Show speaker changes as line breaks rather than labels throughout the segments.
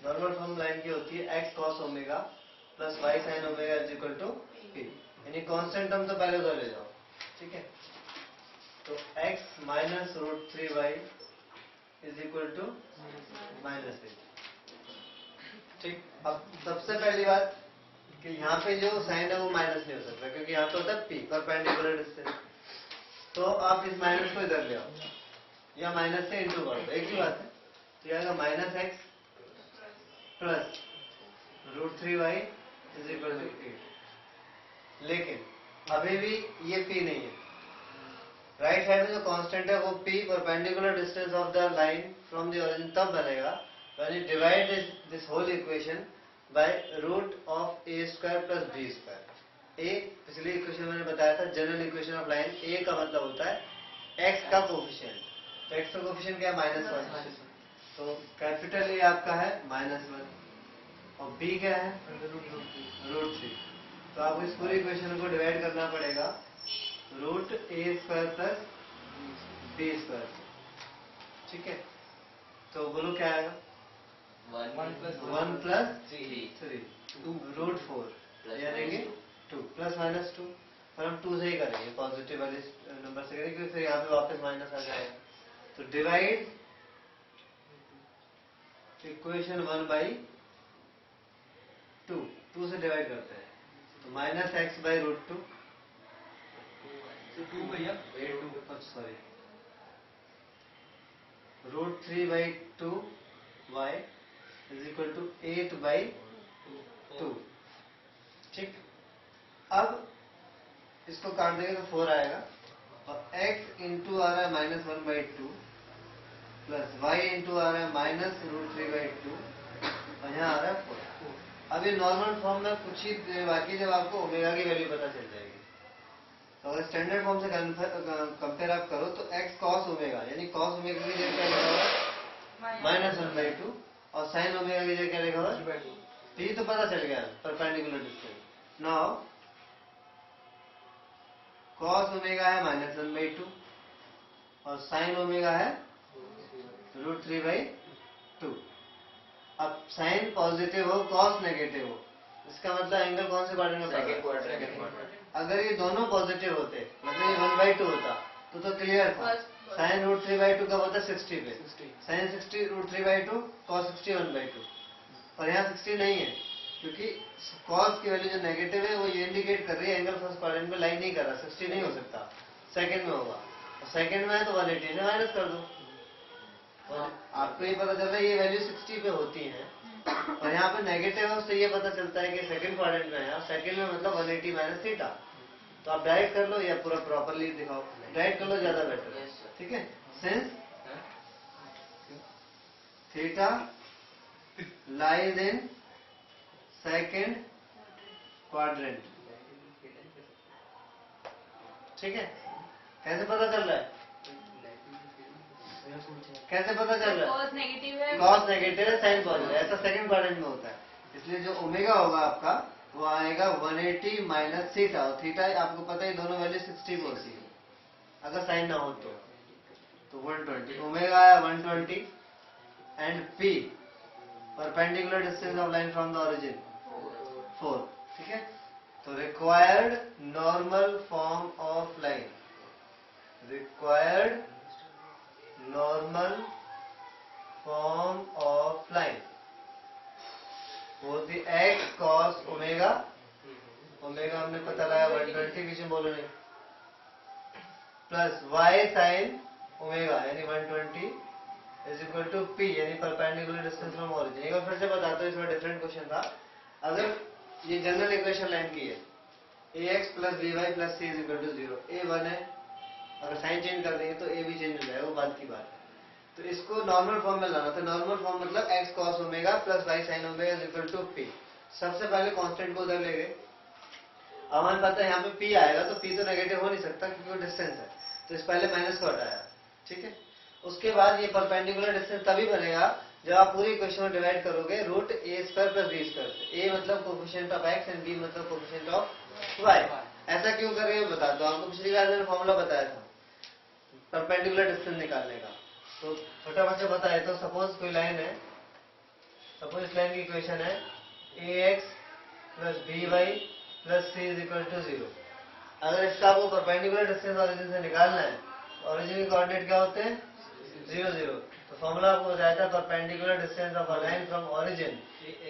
Normal form line की होती है x cos omega plus y sin omega is equal to p, यानी constant term तो पहले उधर ले जाओ, ठीक है। तो x minus root 3y is equal to minus 8, ठीक। अब सबसे पहली बात कि यहाँ पे जो साइन है वो माइनस नहीं हो सकता, क्योंकि यहाँ पे होता है p परपेंडिकुलर डिस्टेंस। तो आप इस माइनस को इधर ले आओ या माइनस से इंटू कर दो, एक ही बात है। तो यह आएगा minus x plus root 3y is equal to 8। लेकिन अभी भी ये p नहीं है। राइट साइड में जो कांस्टेंट है वो p perpendicular distance of the line from the origin तब बनेगा when you divide this whole equation by root of a square plus b square. a पिछली इक्वेशन मैंने बताया था general equation of line, a का मतलब होता है x का कोफिशिएंट। तो x का कोफिशिएंट क्या है? -1। तो कैपिटल A आपका है -1 और b क्या है? √3। तो आपको इस पूरी इक्वेशन को डिवाइड करना पड़ेगा root a square plus b square, ठीक है। तो बोलो क्या आएगा? 1 प्लस 3 √4 यानी कि 2 प्लस माइनस 2, पर हम 2 से ही करेंगे, पॉजिटिव वाले नंबर से करेंगे क्योंकि फिर यहाँ पे वापस माइनस आ जाएगा। तो डिवाइड इक्वेशन 1 बाई 2 से डिवाइड करते हैं, तो माइनस एक्स बाई √2 भैया sorry √3 by 2 y is equal to 8 by 2, ठीक। अब इसको काट देंगे तो 4 आएगा और x इंटू आ रहा है -1 बाई 2 प्लस y इंटू आ रहा है -√3 बाई 2 और यहाँ आ रहा है 4। अब ये नॉर्मल फॉर्म में कुछ ही देर बाकी, जब आपको ओमेगा की वैल्यू पता चल जाएगी। तो अगर स्टैंडर्ड फॉर्म से कंपेयर आप करो तो x cos ओमेगा यानी cos ओमेगा की जगह क्या लिखा हुआ? -1 बाई 2 और sin ओमेगा की जगह क्या लिखा हुआ? तो ये तो पता चल गया perpendicular distance. Now cos omega है -1 बाई 2 और sin ओमेगा है √3 बाई 2। अब sin पॉजिटिव हो cos नेगेटिव हो, इसका मतलब एंगल कौन से क्वाड्रेंट में पड़ रहा है? अगर ये दोनों पॉजिटिव होते, मतलब ये 1/2 होता तो क्लियर था। sin √3 बाई 2 कब होता है? 60 पे। sin 60 √3 by 2 cos 60 1/2। और यहाँ 60 नहीं है क्योंकि cos की वैल्यू जो नेगेटिव है वो ये इंडिकेट कर रही है एंगल फर्स्ट क्वाड्रेंट में लाइन नहीं कर रहा, 60 नहीं हो सकता, सेकंड में होगा। सेकंड में है तो 180 से माइनस कर दो। आपको ये पता चल रहा है ये वैल्यू 60 पे होती है और यहाँ पे नेगेटिव है, उससे ये पता चलता है कि सेकंड क्वाड्रेंट में है। सेकंड में मतलब 180 माइनस थीटा। तो आप डायरेक्ट कर लो या पूरा प्रॉपरली दिखाओ, डायरेक्ट कर लो ज्यादा बेटर है, ठीक है। Since theta lies in second quadrant, ठीक है। कैसे पता चल रहा है? कैसे पता चल रहा है?
cos नेगेटिव है,
cos नेगेटिव है, sin पॉजिटिव है, ऐसा सेकंड क्वाड्रेंट में होता है। इसलिए जो ओमेगा होगा आपका वो आएगा 180 माइनस थीटा, और थीटा आपको पता है दोनों वैल्यू 60 होती है अगर साइन ना हो तो 120। ओमेगा आया 120 and p perpendicular distance of line from the origin 4, ठीक है। तो required normal form of line, required normal form of line होती x cos ओमेगा, ओमेगा हमने पता लगाया 120 बीच में बोलो नहीं, प्लस y sin ओमेगा यानी 120 इज इक्वल टू p यानी परपेंडिकुलर डिस्टेंस फ्रॉम ओरिजिन। एक बार फिर से बताता हूँ, इसमें डिफरेंट क्वेश्चन था। अगर ये जनरल इक्वेशन लाइन की है ax plus by plus c is equal to 0, a 1 है, अगर साइन चेंज कर देंगे तो a भी चेंज हो जाएगा, वो बात की बात है। तो इसको नॉर्मल फॉर्म में लाना था। नॉर्मल फॉर्म मतलब x cos omega plus y sin omega is equal to p। सबसे पहले कांस्टेंट को उधर ले गए। अब हमें पता है यहाँ पे p आएगा तो p तो नेगेटिव हो नहीं सकता क्योंकि वो डिस्टेंस है, तो इस पहले माइनस को हटाया, ठीक है। उसके बाद ये परपेंडिकुलर डिस्टेंस तभी बनेगा जब आप पूरी इक्वेशन को डिवाइड करोगे root a square plus b square से। a मतलब coefficient of x and b मतलब कोफिशिएंट ऑफ y। ऐसा क्यों कर रहे हो बता दो, आपको पिछली बार मैंने फॉर्मूला बताया था परपेंडिकुलर डिस्टेंस निकालने का। तो फटाफट से बताए तो सपोज कोई लाइन है, सपोज इस लाइन की इक्वेशन है ax plus by plus c is equal to 0। अगर इसका आपको परपेंडिकुलर डिस्टेंस ऑरिजिन से निकालना है, ऑरिजिन के कोऑर्डिनेट क्या होते हैं 0 0, तो फॉर्मूला आपको बताया था perpendicular distance of a line from origin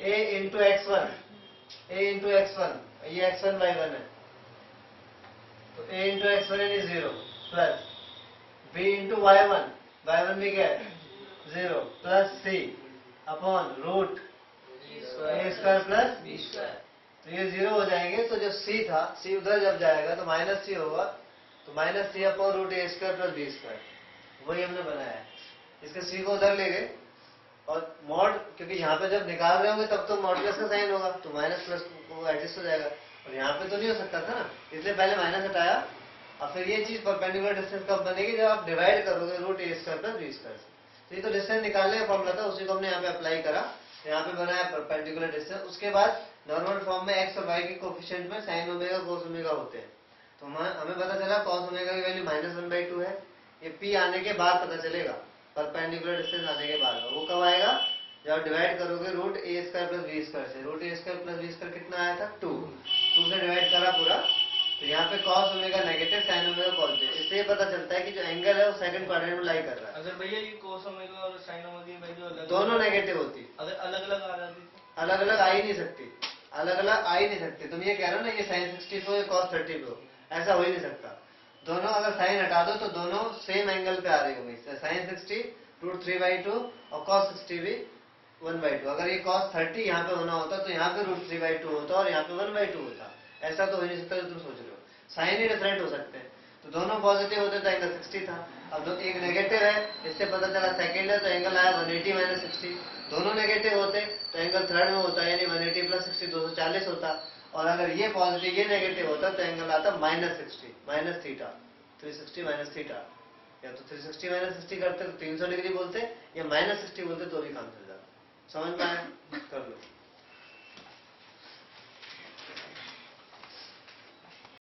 a into x1, ये x1 y1 है, तो a इंटू x1 यानी 0 प्लस b इंटू y1 भी क्या है 0 प्लस c अपॉन रूट ए स्क्वायर प्लस बी स्क्वायर। तो ये 0 हो जाएंगे, तो जो c था, c उधर जब जाएगा तो माइनस सी होगा, तो माइनस सी अपॉन रूट ए स्क्वायर प्लस बी स्क्वायर, वही हमने बनाया है। इसके c को उधर ले गए और मॉड, क्योंकि यहाँ पे जब निकाल रहे होंगे तब तो मॉडुलस का साइन होगा, तो माइनस प्लस वो एडजस्ट हो जाएगा, और यहाँ पे तो नहीं हो सकता था ना, इसलिए पहले माइनस हटाया। और फिर ये चीज परपेंडिकुलर डिस्टेंस कब बनेगी, जब आप डिवाइड करोगे रूट ए स्क्वायर प्लस बी स्क्वायर से। तो ये तो डिस्टेंस निकालने का फॉर्मूला था, उसी को हमने यहाँ पे अप्लाई करा, यहाँ पे बनाया परपेंडिकुलर डिस्टेंस। उसके बाद नॉर्मल फॉर्म में एक्स और वाई के कोफिशिएंट में साइन ओमेगा कोस ओमेगा होते हैं, तो हमें पता चला कॉस ओमेगा की वैल्यू -1/2 है। ये पी आने के बाद पता चलेगा, परपेंडिकुलर डिस्टेंस आने के बाद। वो कब आएगा, जब डिवाइड करोगे रूट ए स्क्वायर प्लस बी स्क्वायर से। रूट ए स्क्वायर प्लस बी स्क्वायर कितना आया था 2 से डिवाइड करा पूरा, तो यहाँ पे cos omega negative, sine omega positive. इससे ये पता चलता है कि जो एंगल है वो सेकंड क्वाड्रेंट में लाई कर रहा है।
अगर भैया ये cos ओमेगा और sin ओमेगा की वैल्यू अलग
दोनों नेगेटिव होती,
अगर अलग अलग आ जाती तो
अलग अलग आ ही नहीं सकती, अलग अलग आ ही नहीं सकती। तुम ये कह रहे हो ना ये sin 60 पे cos 30 पे, ऐसा हो ही नहीं सकता। दोनों अगर साइन हटा दो तो दोनों सेम एंगल पे आ रही होंगी। sin 60 √3/2 और cos 60 भी 1/2। अगर ये cos 30 यहाँ पे होना होता तो यहाँ पे √3/2 होता और यहाँ पे 1/2 होता। ऐसा तो हो नहीं सकता जो तुम सोच रहे हो, साइन ही डिफरेंट हो सकते हैं। तो दोनों पॉजिटिव होते तो एंगल 60 था, अब एक नेगेटिव है, इससे पता चला सेकंड है, तो एंगल आया 180 - 60। दोनों नेगेटिव होते तो एंगल थर्ड में होता, यानी 180 + 60 240 होता। और अगर ये पॉजिटिव ये नेगेटिव होता तो एंगल आता -60 माइनस थीटा, 360 माइनस थीटा। या तो 360 - 60 करते तो 300 डिग्री बोलते, या -60 बोलते तो भी काम चल जाता। समझ में आया, कर लो।